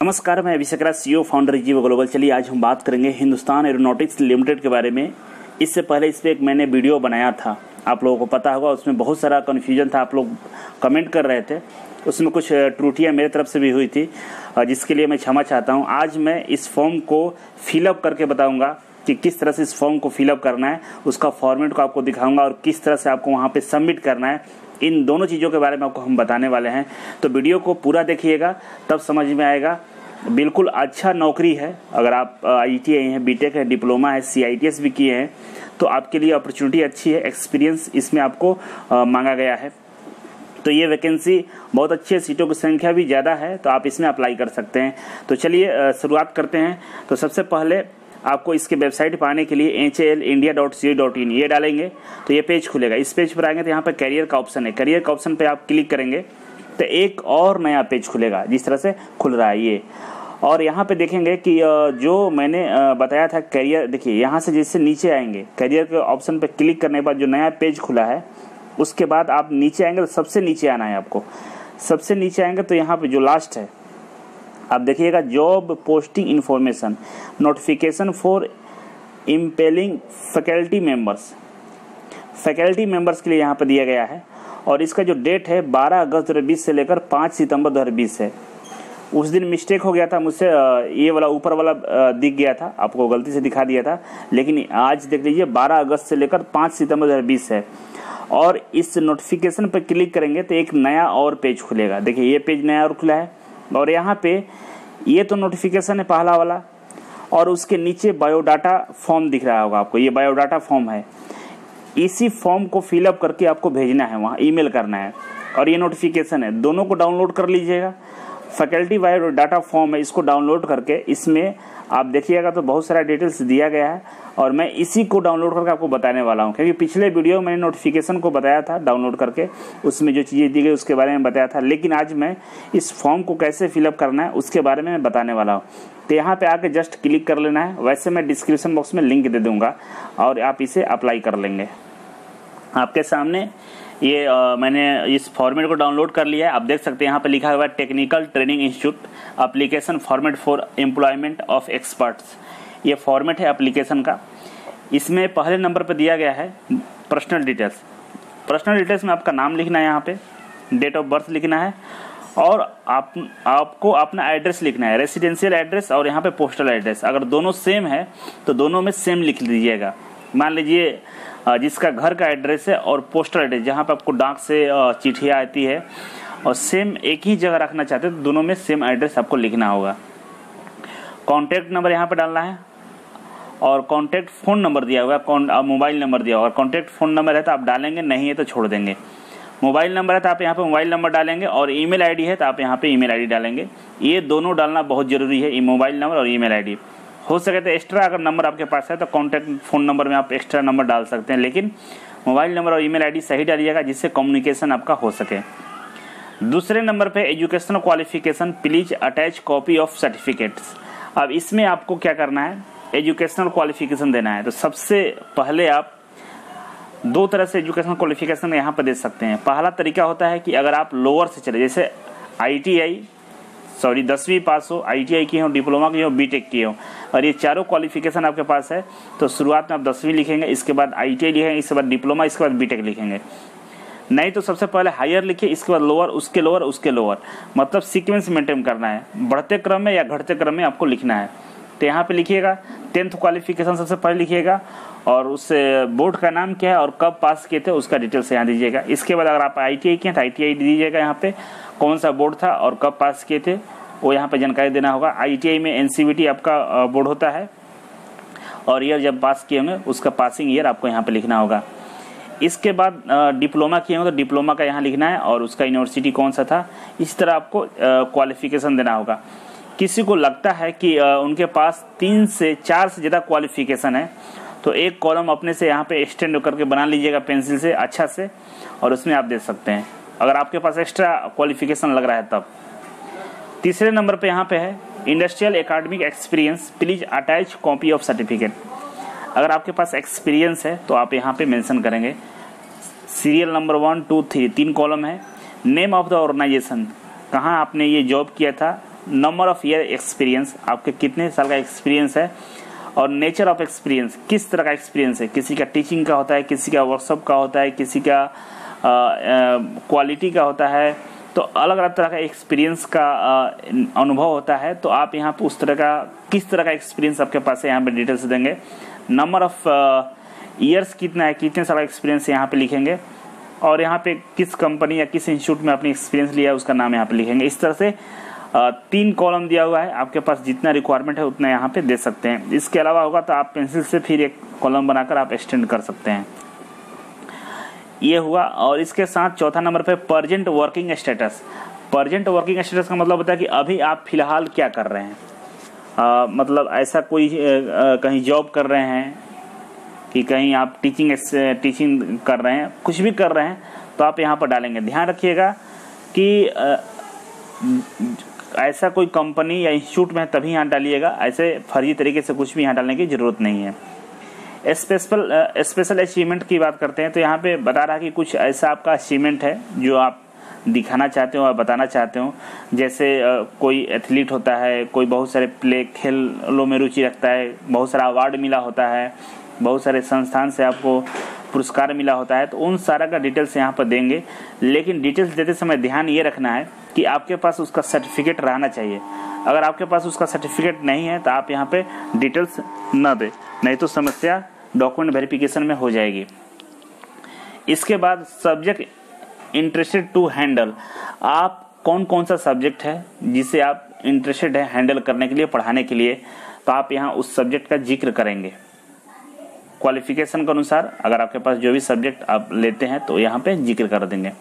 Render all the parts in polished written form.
नमस्कार, मैं अभिषेक राज, CEO founder रिजीव global. चलिए आज हम बात करेंगे हिंदुस्तान एरोनॉटिक्स लिमिटेड के बारे में। इससे पहले इस पर एक मैंने वीडियो बनाया था, आप लोगों को पता होगा। उसमें बहुत सारा कन्फ्यूजन था, आप लोग कमेंट कर रहे थे, उसमें कुछ त्रुटियां मेरे तरफ से भी हुई थी, जिसके लिए मैं क्षमा चाहता हूं। आज मैं इस फॉर्म को फिलअप करके बताऊंगा कि किस तरह से इस फॉर्म को फिलअप करना है, उसका फॉर्मेट को आपको दिखाऊंगा और किस तरह से आपको वहाँ पे सबमिट करना है। इन दोनों चीज़ों के बारे में आपको हम बताने वाले हैं, तो वीडियो को पूरा देखिएगा, तब समझ में आएगा। बिल्कुल अच्छा नौकरी है। अगर आप IITI हैं, बीटेक है, डिप्लोमा है, CITS भी किए हैं, तो आपके लिए अपॉर्चुनिटी अच्छी है। एक्सपीरियंस इसमें आपको मांगा गया है। तो ये वैकेंसी बहुत अच्छी है, सीटों की संख्या भी ज़्यादा है, तो आप इसमें अप्लाई कर सकते हैं। तो चलिए शुरुआत करते हैं। तो सबसे पहले आपको इसके वेबसाइट पर आने के लिए HALindia.co.in ये डालेंगे तो ये पेज खुलेगा। इस पेज पर आएंगे तो यहाँ पर करियर का ऑप्शन है। करियर का ऑप्शन पे आप क्लिक करेंगे तो एक और नया पेज खुलेगा, जिस तरह से खुल रहा है ये। और यहाँ पे देखेंगे कि जो मैंने बताया था करियर, देखिए यहाँ से जैसे नीचे आएंगे, करियर के ऑप्शन पे क्लिक करने के बाद जो नया पेज खुला है, उसके बाद आप नीचे आएंगे तो सबसे नीचे आना है आपको। सबसे नीचे आएंगे तो यहाँ पे जो लास्ट है, आप देखिएगा job posting information notification for impelling faculty members. Faculty members के लिए यहाँ पे दिया गया है और इसका जो डेट है 12 अगस्त 2020 से लेकर 5 सितंबर 2020 है। उस दिन मिस्टेक हो गया था मुझसे, ये वाला ऊपर वाला दिख गया था, आपको गलती से दिखा दिया था, लेकिन आज देख लीजिए 12 अगस्त से लेकर 5 सितंबर 2020 है। और इस नोटिफिकेशन पर क्लिक करेंगे तो एक नया और पेज खुलेगा। देखिए ये पेज नया और खुला है और यहाँ पे ये तो नोटिफिकेशन है पहला वाला, और उसके नीचे बायोडाटा फॉर्म दिख रहा होगा आपको, ये बायोडाटा फॉर्म है। इसी फॉर्म को फिलअप करके आपको भेजना है, वहाँ ईमेल करना है। और ये नोटिफिकेशन है, दोनों को डाउनलोड कर लीजिएगा। फैकल्टी बायोडाटा फॉर्म है, इसको डाउनलोड करके इसमें आप देखिएगा तो बहुत सारा डिटेल्स दिया गया है और मैं इसी को डाउनलोड करके आपको बताने वाला हूं। क्योंकि पिछले वीडियो में मैंने नोटिफिकेशन को बताया था डाउनलोड करके, उसमें जो चीज़ें दी गई उसके बारे में बताया था, लेकिन आज मैं इस फॉर्म को कैसे फिलअप करना है उसके बारे में बताने वाला हूँ। तो यहाँ पे आके जस्ट क्लिक कर लेना है। वैसे मैं डिस्क्रिप्शन बॉक्स में लिंक दे दूँगा और आप इसे अप्लाई कर लेंगे। आपके सामने ये मैंने इस फॉर्मेट को डाउनलोड कर लिया है। आप देख सकते हैं यहाँ पे लिखा हुआ है technical training institute application format for employment of experts. ये फॉर्मेट है एप्लीकेशन का। इसमें पहले नंबर पे दिया गया है पर्सनल डिटेल्स। पर्सनल डिटेल्स में आपका नाम लिखना है, यहाँ पे डेट ऑफ बर्थ लिखना है और आपको अपना एड्रेस लिखना है, रेसिडेंशियल एड्रेस और यहाँ पे पोस्टल एड्रेस। अगर दोनों सेम है तो दोनों में सेम लिख दीजिएगा। मान लीजिए जिसका घर का एड्रेस है और पोस्टल एड्रेस जहाँ पे आपको डाक से चिट्ठियाँ आती है और सेम एक ही जगह रखना चाहते हैं तो दोनों में सेम एड्रेस आपको लिखना होगा। कॉन्टैक्ट नंबर यहाँ पे डालना है और कॉन्टैक्ट फ़ोन नंबर दिया होगा, मोबाइल नंबर दिया होगा। कॉन्टैक्ट फ़ोन नंबर है तो आप डालेंगे, नहीं है तो छोड़ देंगे। मोबाइल नंबर है तो आप यहाँ पे मोबाइल नंबर डालेंगे और ईमेल आईडी है तो आप यहाँ पे ईमेल आईडी डालेंगे। ये दोनों डालना बहुत ज़रूरी है, मोबाइल नंबर और ईमेल आईडी। हो सके तो एक्स्ट्रा अगर नंबर आपके पास है तो कॉन्टैक्ट फ़ोन नंबर में आप एक्स्ट्रा नंबर डाल सकते हैं, लेकिन मोबाइल नंबर और ईमेल आईडी सही डालिएगा जिससे कम्युनिकेशन आपका हो सके। दूसरे नंबर पे educational qualification please attach copy of certificates. अब इसमें आपको क्या करना है, एजुकेशनल क्वालिफिकेशन देना है। तो सबसे पहले आप दो तरह से एजुकेशनल क्वालिफिकेशन यहाँ पर दे सकते हैं। पहला तरीका होता है कि अगर आप लोअर से चले, जैसे 10वीं पास हो, IITI की हो, डिप्लोमा की हो, बीटेक की हो, और ये चारों क्वालिफिकेशन आपके पास है, तो शुरुआत में आप 10वीं लिखेंगे, इसके बाद IITI लिखेंगे, इसके बाद डिप्लोमा, इसके बाद बीटेक लिखेंगे। नहीं तो सबसे पहले हायर लिखिए, इसके बाद लोअर, उसके लोअर, उसके लोअर, मतलब सीक्वेंस मेंटेन करना है, बढ़ते क्रम में या घटते क्रम में आपको लिखना है। तो यहाँ पे लिखिएगा 10th क्वालिफिकेशन सबसे पहले लिखिएगा और उस बोर्ड का नाम क्या है और कब पास किए थे उसका डिटेल्स यहाँ दीजिएगा। इसके बाद अगर आप IITI किए तो IITI दीजिएगा, यहाँ पे कौन सा बोर्ड था और कब पास किए थे वो यहाँ पे जानकारी देना होगा। IITI में NCVT आपका बोर्ड होता है और ईयर जब पास किए होंगे उसका पासिंग ईयर आपको यहाँ पे लिखना होगा। इसके बाद डिप्लोमा किए होंगे तो डिप्लोमा का यहाँ लिखना है और उसका यूनिवर्सिटी कौन सा था। इस तरह आपको क्वालिफिकेशन देना होगा। किसी को लगता है कि उनके पास 3 से 4 से ज़्यादा क्वालिफिकेशन है तो एक कॉलम अपने से यहाँ पे एक्सटेंड करके बना लीजिएगा पेंसिल से अच्छा से, और उसमें आप दे सकते हैं अगर आपके पास एक्स्ट्रा क्वालिफिकेशन लग रहा है तब। तीसरे नंबर पे यहाँ पे है industrial academic experience please attach copy of certificate. अगर आपके पास एक्सपीरियंस है तो आप यहाँ पे मेंशन करेंगे। सीरियल नंबर 1, 2, 3 कॉलम है। नेम ऑफ द ऑर्गेनाइजेशन, कहाँ आपने ये जॉब किया था नंबर ऑफ ईयर एक्सपीरियंस, आपके कितने साल का एक्सपीरियंस है, और नेचर ऑफ एक्सपीरियंस, किस तरह का एक्सपीरियंस है, किसी का टीचिंग का होता है, किसी का वर्कशॉप का होता है, किसी का क्वालिटी का होता है, तो अलग अलग तरह का एक्सपीरियंस का अनुभव होता है। तो आप यहाँ पे उस तरह का किस तरह का एक्सपीरियंस आपके पास है यहाँ पे डिटेल्स देंगे। नंबर ऑफ ईयर्स कितना है, कितने साल का एक्सपीरियंस यहाँ पे लिखेंगे, और यहाँ पे किस कंपनी या किस इंस्टीट्यूट में आपने एक्सपीरियंस लिया है उसका नाम यहाँ पे लिखेंगे। इस तरह से 3 कॉलम दिया हुआ है, आपके पास जितना रिक्वायरमेंट है उतना यहाँ पे दे सकते हैं। इसके अलावा होगा तो आप पेंसिल से फिर एक कॉलम बनाकर आप एक्सटेंड कर सकते हैं। ये हुआ। और इसके साथ चौथा नंबर पे present working status. Present working status का मतलब होता है कि अभी आप फिलहाल क्या कर रहे हैं, मतलब ऐसा कोई कहीं जॉब कर रहे हैं कि कहीं आप टीचिंग कर रहे हैं, कुछ भी कर रहे हैं तो आप यहाँ पर डालेंगे। ध्यान रखिएगा कि ऐसा कोई कंपनी या इंस्टीट्यूट में तभी यहाँ डालिएगा, ऐसे फर्जी तरीके से कुछ भी यहाँ डालने की ज़रूरत नहीं है। स्पेशल अचीवमेंट की बात करते हैं तो यहाँ पे बता रहा है कि कुछ ऐसा आपका अचीवमेंट है जो आप दिखाना चाहते हो और बताना चाहते हो। जैसे कोई एथलीट होता है, कोई बहुत सारे खेलों में रुचि रखता है, बहुत सारा अवार्ड मिला होता है, बहुत सारे संस्थान से आपको पुरस्कार मिला होता है, तो उन सारा का डिटेल्स यहाँ पर देंगे। लेकिन डिटेल्स देते समय ध्यान ये रखना है कि आपके पास उसका सर्टिफिकेट रहना चाहिए। अगर आपके पास उसका सर्टिफिकेट नहीं है तो आप यहाँ पे डिटेल्स न दें, नहीं तो समस्या डॉक्यूमेंट वेरिफिकेशन में हो जाएगी। इसके बाद सब्जेक्ट इंटरेस्टेड टू हैंडल, आप कौन कौन सा सब्जेक्ट है जिसे आप इंटरेस्टेड है हैंडल करने के लिए, पढ़ाने के लिए, तो आप यहाँ उस सब्जेक्ट का जिक्र करेंगे क्वालिफिकेशन के अनुसार। अगर आपके पास जो भी सब्जेक्ट आप लेते हैं तो यहाँ पे जिक्र कर देंगे।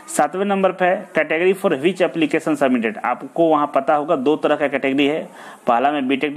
7वें नंबर पे category for which application submitted. आपको वहाँ पता होगा 2 तरह का कैटेगरी है, पहला में बीटेक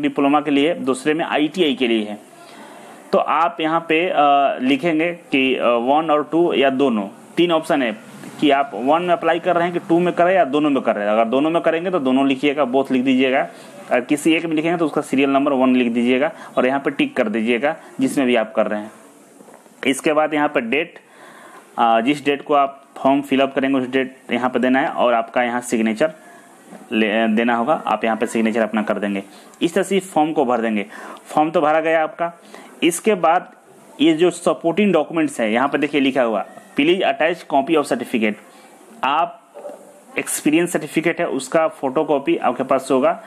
डिप्लोमा के लिए, दूसरे में ITI के लिए है। तो आप यहाँ पे लिखेंगे कि 1 और 2 या दोनों, 3 ऑप्शन है कि आप 1 में अप्लाई कर रहे हैं कि 2 में कर रहे हैं या दोनों में कर रहे हैं। अगर दोनों में करेंगे तो दोनों लिखिएगा, बोथ लिख दीजिएगा। अगर किसी एक में लिखेंगे तो उसका सीरियल नंबर 1 लिख दीजिएगा और यहाँ पे टिक कर दीजिएगा जिसमें भी आप कर रहे हैं। इसके बाद यहाँ पे डेट, जिस डेट को आप फॉर्म फिलअप करेंगे उस डेट यहाँ पे देना है और आपका यहाँ सिग्नेचर देना होगा। आप यहाँ पे सिग्नेचर अपना कर देंगे। इस तरह से फॉर्म को भर देंगे। फॉर्म तो भरा गया आपका। इसके बाद ये जो सपोर्टिंग डॉक्यूमेंट्स है यहाँ पे देखिए लिखा हुआ, please attach copy of certificate. आप एक्सपीरियंस सर्टिफिकेट है उसका फोटो कॉपी आपके पास होगा,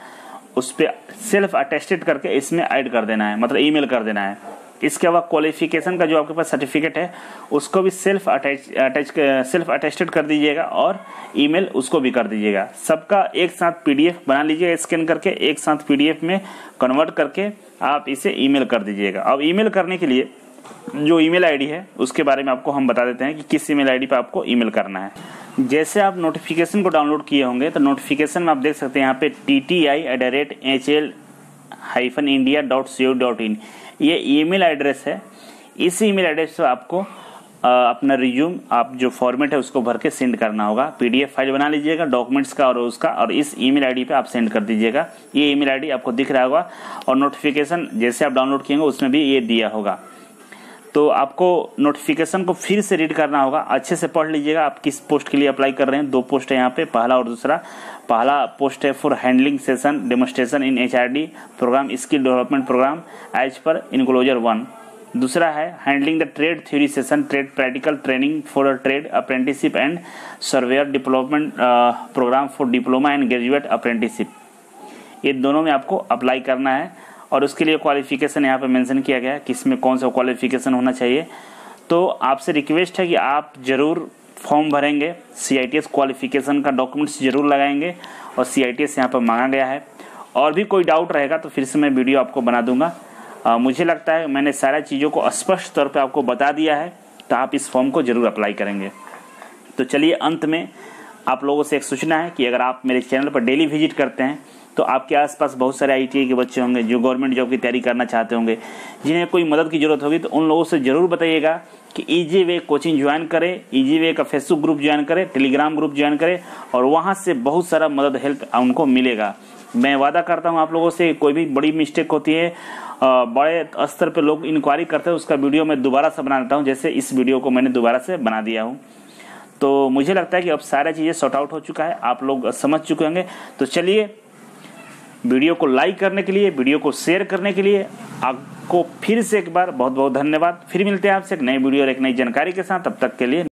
उस पर सेल्फ अटेस्टेड करके इसमें ऐड कर देना है, मतलब ईमेल कर देना है। इसके अलावा क्वालिफिकेशन का जो आपके पास सर्टिफिकेट है उसको भी सेल्फ अटेस्टेड कर दीजिएगा और ईमेल उसको भी कर दीजिएगा। सबका एक साथ PDF बना लीजिएगा, स्कैन करके एक साथ PDF में कन्वर्ट करके आप इसे ईमेल कर दीजिएगा। अब ईमेल करने के लिए जो ईमेल आईडी है उसके बारे में आपको हम बता देते हैं कि किस ईमेल आईडी पे आपको ईमेल करना है। जैसे आप नोटिफिकेशन को डाउनलोड किए होंगे तो नोटिफिकेशन में आप देख सकते हैं यहाँ पे tti@hl-india.co.in ये ईमेल एड्रेस है। इस ईमेल एड्रेस पे आपको अपना रिज्यूम, आप जो फॉर्मेट है उसको भर के सेंड करना होगा। PDF फाइल बना लीजिएगा डॉक्यूमेंट्स का और उसका, और इस ईमेल आईडी पे आप सेंड कर दीजिएगा। ये ईमेल आईडी आपको दिख रहा होगा और नोटिफिकेशन जैसे आप डाउनलोड किएंगे उसमें भी ये दिया होगा। तो आपको नोटिफिकेशन को फिर से रीड करना होगा, अच्छे से पढ़ लीजिएगा। आप किस पोस्ट के लिए अप्लाई कर रहे हैं, 2 पोस्ट है यहाँ पे, पहला और दूसरा। पहला पोस्ट है for handling session demonstration in HRD program skill development program as per enclosure 1। दूसरा है handling the trade theory session trade practical training for trade apprenticeship and surveyor development program for diploma and graduate apprenticeship. ये दोनों में आपको apply करना है और उसके लिए क्वालिफिकेशन यहाँ पे मेंशन किया गया है किसमें कौन सा क्वालिफिकेशन होना चाहिए। तो आपसे रिक्वेस्ट है कि आप जरूर फॉर्म भरेंगे, CITS क्वालिफिकेशन का डॉक्यूमेंट्स जरूर लगाएंगे और CITS यहाँ पर मांगा गया है। और भी कोई डाउट रहेगा तो फिर से मैं वीडियो आपको बना दूंगा। मुझे लगता है मैंने सारा चीज़ों को स्पष्ट तौर पे आपको बता दिया है, तो आप इस फॉर्म को जरूर अप्लाई करेंगे। तो चलिए अंत में आप लोगों से एक सूचना है कि अगर आप मेरे चैनल पर डेली विजिट करते हैं तो आपके आसपास बहुत सारे ITI के बच्चे होंगे जो गवर्नमेंट जॉब की तैयारी करना चाहते होंगे, जिन्हें कोई मदद की जरूरत होगी, तो उन लोगों से जरूर बताइएगा कि ईजी वे कोचिंग ज्वाइन करें, ईजी वे का फेसबुक ग्रुप ज्वाइन करें, टेलीग्राम ग्रुप ज्वाइन करें और वहाँ से बहुत सारा मदद हेल्प उनको मिलेगा। मैं वादा करता हूँ आप लोगों से, कोई भी बड़ी मिस्टेक होती है, बड़े स्तर पे लोग इंक्वायरी करते हैं, उसका वीडियो मैं दोबारा से बना देता हूँ, जैसे इस वीडियो को मैंने दोबारा से बना दिया हूँ। तो मुझे लगता है कि अब सारी चीज़ें सॉर्ट आउट हो चुका है, आप लोग समझ चुके होंगे। तो चलिए, वीडियो को लाइक करने के लिए, वीडियो को शेयर करने के लिए आपको फिर से एक बार बहुत बहुत धन्यवाद। फिर मिलते हैं आपसे एक नई वीडियो और एक नई जानकारी के साथ, तब तक के लिए